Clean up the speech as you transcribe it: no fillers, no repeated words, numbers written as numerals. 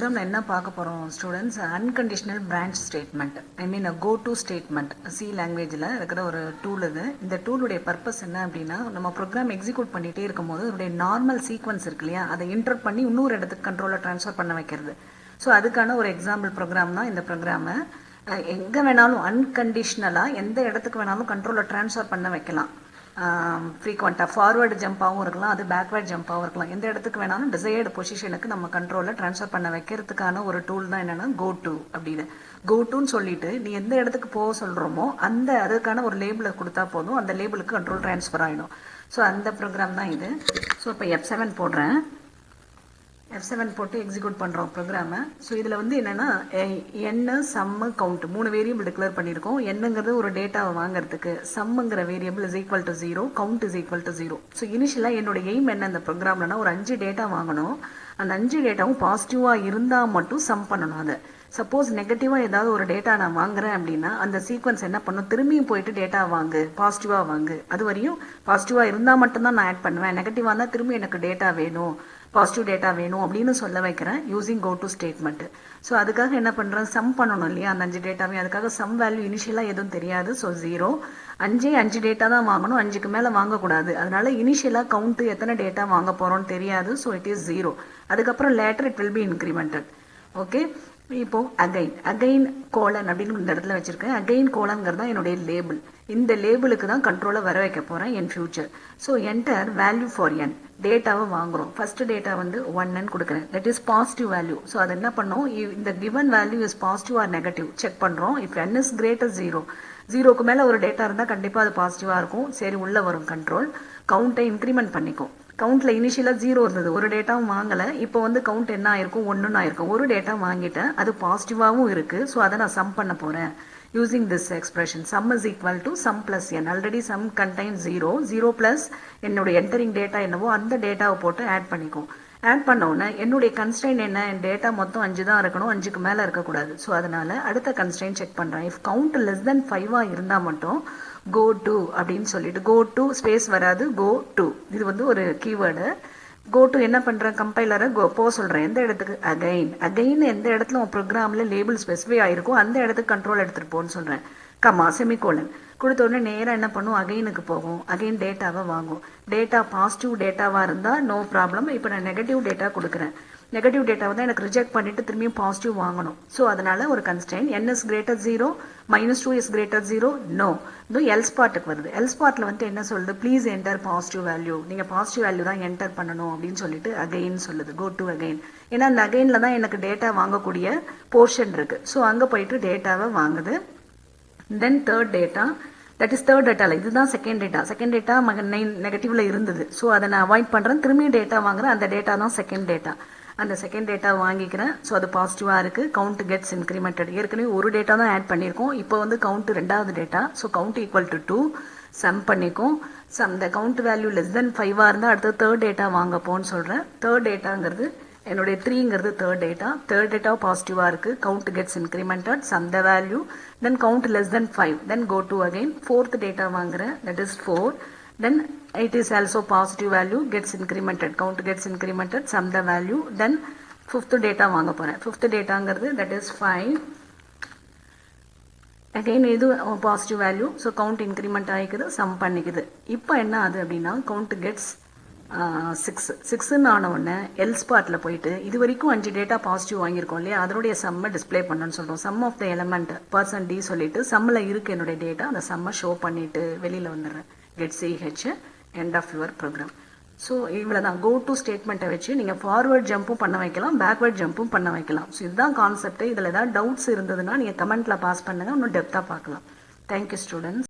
ப்ரோக்ராமில் என்ன பார்க்க போகிறோம் students, unconditional branch statement, I mean go to statement. C லாங்குவேஜில் இருக்கிற ஒரு டூல் இது. இந்த டூலுடைய பர்பஸ் என்ன அப்படின்னா, நம்ம ப்ரோக்ராம் எக்ஸிக்யூட் பண்ணிகிட்டே இருக்கும்போது அதோடைய நார்மல் சீக்வன்ஸ் இருக்கு இல்லையா, அதை இன்டர் பண்ணி இன்னொரு இடத்துக்கு கண்ட்ரோலை ட்ரான்ஸ்ஃபர் பண்ண வைக்கிறது. ஸோ அதுக்கான ஒரு எக்ஸாம்பிள் ப்ரோக்ராம் தான் இந்த ப்ரோக்ராமை. எங்கே வேணாலும் அன்கண்டிஷ்னலாக எந்த இடத்துக்கு வேணாலும் கண்ட்ரோலை ட்ரான்ஸ்ஃபர் பண்ண வைக்கலாம். ஃப்ரீக்வெண்ட்டாக ஃபார்வேர்டு ஜம்ப்பாகவும் இருக்கலாம், அது பேக்வேர்ட் ஜம்ப்பாகவும் இருக்கலாம். எந்த இடத்துக்கு வேணாலும் டிசையர்டு பொசிஷனுக்கு நம்ம கண்ட்ரோலை ட்ரான்ஸ்ஃபர் பண்ண வைக்கிறதுக்கான ஒரு டூல் தான் என்னென்னா கோ டு அப்படின்னு. கோ டுன்னு சொல்லிட்டு நீ எந்த இடத்துக்கு போக சொல்கிறோமோ அந்த அதுக்கான ஒரு லேபிளை கொடுத்தா போதும், அந்த லேபிளுக்கு கண்ட்ரோல் ட்ரான்ஸ்ஃபர் ஆகிடும். ஸோ அந்த ப்ரோக்ராம் தான் இது. ஸோ இப்போ F7 போடுறேன். F7 போட்டு எக்ஸிக்யூட் பண்ணுறோம் ப்ரோக்ராமை. ஸோ இதில் வந்து என்னென்னா என்ன சம்மு கவுண்ட் 3 வேரியபிள் டிக்ளேர் பண்ணியிருக்கோம். என்னங்கிறது ஒரு டேட்டாவை வாங்குறதுக்கு, சம்முங்கிற variable is equal to 0, count is equal to 0. So இனிஷியலாக என்னோட எய்ம் என்ன இந்த ப்ரோக்ராம்லனா, ஒரு 5 டேட்டா வாங்கணும். அந்த 5 டேட்டாவும் பாசிட்டிவாக இருந்தால் மட்டும் சம் பண்ணணும். அதை சப்போஸ் நெகட்டிவாக ஏதாவது ஒரு டேட்டா நான் வாங்குறேன் அப்படின்னா அந்த சீக்வன்ஸ் என்ன பண்ணும், திரும்பியும் போயிட்டு டேட்டா வாங்கு, பாசிட்டிவாக வாங்கு. அது வரையும் பாசிட்டிவாக இருந்தால் மட்டும்தான் நான் ஆட் பண்ணுவேன். நெகட்டிவாக இருந்தால் திரும்பி எனக்கு டேட்டா வேணும், பாசிட்டிவ் டேட்டா வேணும் அப்படின்னு சொல்ல வைக்கிறேன் using go to statement. So அதுக்காக என்ன பண்ணுறேன், சம் பண்ணணும் இல்லையா அந்த 5 டேட்டாவே. அதுக்காக சம் வேல்யூ இனிஷியலாக எதுவும் தெரியாது. ஸோ 0, 5 டேட்டா தான் வாங்கணும், 5க்கு மேலே வாங்கக்கூடாது. அதனால இனிஷியலாக கவுண்ட்டு எத்தனை டேட்டா வாங்க போகிறோன்னு தெரியாது. So it is 0. அதுக்கப்புறம் later it will be incremented. Okay, இப்போ அகைன் கோலன் அப்படின்னு இந்த இடத்துல வச்சிருக்கேன். அகைன் கோலன்கிறது தான் என்னுடைய லேபிள். இந்த லேபிளுக்கு தான் கண்ட்ரோலை வர வைக்க போகிறேன் என் future. So enter value for n, டேட்டாவை வாங்குறோம். ஃபர்ஸ்ட் டேட்டா வந்து 1ன்னு கொடுக்குறேன், that is positive value. So அது என்ன பண்ணோம், இந்த given value is positive or negative check பண்ணுறோம். இஃப் n இஸ் கிரேட்டர் 0, 0க்கு மேலே ஒரு டேட்டா இருந்தால் கண்டிப்பாக அது பாசிட்டிவாக இருக்கும். சரி, உள்ளே வரும் கண்ட்ரோல். கவுண்ட்டை இன்க்ரிமெண்ட் பண்ணிக்கும். கவுண்ட்டில் இனிஷியலாக 0 இருந்தது, ஒரு டேட்டாவும் வாங்கலை. இப்போ வந்து கவுண்ட் என்ன ஆயிருக்கும், 1ன்னு ஆயிருக்கும். ஒரு டேட்டா வாங்கிட்டேன், அது பாசிட்டிவாகவும் இருக்குது. ஸோ அதை நான் சம் பண்ண போகிறேன் using this expression. Sum is equal to sum plus n. Already sum contains 0. 0 plus என்னோட entering data என்னவோ அந்த டேட்டாவை போட்டு ஆட் பண்ணிக்கும். ஆட் பண்ணோன்னே என்னுடைய கன்ஸ்ட்ரெயின் என்ன, என் டேட்டா மொத்தம் 5 தான் இருக்கணும், 5க்கு மேலே இருக்கக்கூடாது. ஸோ அதனால் அடுத்த கன்ஸ்ட்ரெயின் செக் பண்ணுறேன். இஃப் கவுண்ட் லெஸ் தென் 5 இருந்தால் மட்டும் கோ டு அப்படின்னு சொல்லிட்டு, கோ டு ஸ்பேஸ் வராது, கோ டு இது வந்து ஒரு கீவேர்டு. கோ டு என்ன பண்ணுறேன், கம்பைலரை போக சொல்கிறேன். எந்த இடத்துக்கு, அகைன் எந்த இடத்துல உன் ப்ரோக்ராமில் லேபிள் ஸ்பெசிஃபை ஆகிருக்கும் அந்த இடத்துக்கு கண்ட்ரோல் எடுத்துகிட்டு போன்னு சொல்கிறேன். கமா செமிகோலன் கொடுத்த உடனே நேராக என்ன பண்ணும், அகைனுக்கு போகும். அகைன் டேட்டாவை வாங்கும். டேட்டா பாசிட்டிவ் டேட்டாவாக இருந்தால் நோ ப்ராப்ளம். இப்போ நான் நெகட்டிவ் டேட்டா கொடுக்குறேன். நெகட்டிவ் டேட்டாவை தான் எனக்கு ரிஜெக்ட் பண்ணிவிட்டு திரும்பியும் பாசிட்டிவ் வாங்கணும். ஸோ அதனால் ஒரு constant n is greater 0, -2 is greater 0, no. இதுவும் எல்ஸ் பார்ட்டுக்கு வருது. எல்ஸ் பார்ட்டில் வந்து என்ன சொல்லுது, ப்ளீஸ் என்டர் பாசிட்டிவ் வேல்யூ, நீங்கள் பாசிட்டிவ் வேல்யூ தான் என்டர் பண்ணணும் அப்படின்னு சொல்லிட்டு அகைன் சொல்லுது, கோ டு அகைன். ஏன்னா அந்த அகைனில் தான் எனக்கு டேட்டா வாங்கக்கூடிய போர்ஷன் இருக்குது. ஸோ அங்கே போயிட்டு டேட்டாவை வாங்குது. Then third data, that is third டேட்டாவில் இதுதான் செகண்ட் டேட்டா. செகண்ட் டேட்டா நெகட்டிவ்ல இருந்தது. ஸோ அதை நான் அவாய்ட் பண்ணுறேன், திரும்பியும் டேட்டா வாங்குறேன். அந்த டேட்டா தான் செகண்ட் டேட்டா. அந்த செகண்ட் டேட்டா வாங்கிக்கிறேன். ஸோ அது பாசிட்டிவாக இருக்குது. Count gets incremented. ஏற்கனவே ஒரு டேட்டா தான் ஆட் பண்ணியிருக்கோம், இப்போ வந்து கவுண்ட் 2வது data. So count equal to 2, sum பண்ணிக்கும். இந்த கவுண்ட் வேல்யூ லெஸ் தென் 5 இருந்தால் அடுத்து தேர்ட் டேட்டா வாங்கப்போன்னு சொல்கிறேன். தேர்ட் டேட்டாங்கிறது என்னுடைய 3ங்கிறது தேர்ட் டேட்டா. தேர்ட் டேட்டா பாசிட்டிவாக இருக்குது. Count gets incremented, sum the value, then count less than 5, then go to again. Fourth data வாங்குறேன், that is 4. Then it is also positive value gets incremented, count gets incremented, sum the value. Then fifth data வாங்க போறேன். fifth dataங்கிறது that is 5. again இது positive value, so count increment ஆகிக்குது, sum பண்ணிக்குது. இப்போ என்ன ஆகுது அப்படின்னா count gets 6ன்னு ஆன உடனே else பார்ட்டில் போயிட்டு இது வரைக்கும் 5 டேட்டா பாசிட்டிவ் வாங்கியிருக்கோம் இல்லையா, அதனுடைய சம்மை டிஸ்பிளே பண்ணணும்னு சொல்கிறோம். Sum of the element percent d சொல்லிட்டு சம்மில் இருக்குது என்னுடைய டேட்டா, அந்த சம்மை ஷோ பண்ணிட்டு வெளியில் வந்துடுறேன். get CH, end of your program. So இவ்வளோ தான் கோ டு ஸ்டேட்மெண்ட்டை வச்சு நீங்கள் ஃபார்வர்ட் ஜம்ப்பும் பண்ண வைக்கலாம், பேக்வர்ட் ஜம்ப்பும் பண்ண வைக்கலாம். ஸோ இதுதான் கான்செப்ட். இதில் ஏதாவது டவுட்ஸ் இருந்ததுன்னா நீங்கள் கமெண்ட்டில் பாஸ் பண்ணுங்கள், இன்னும் டெப்த்தாக பார்க்கலாம். Thank you students.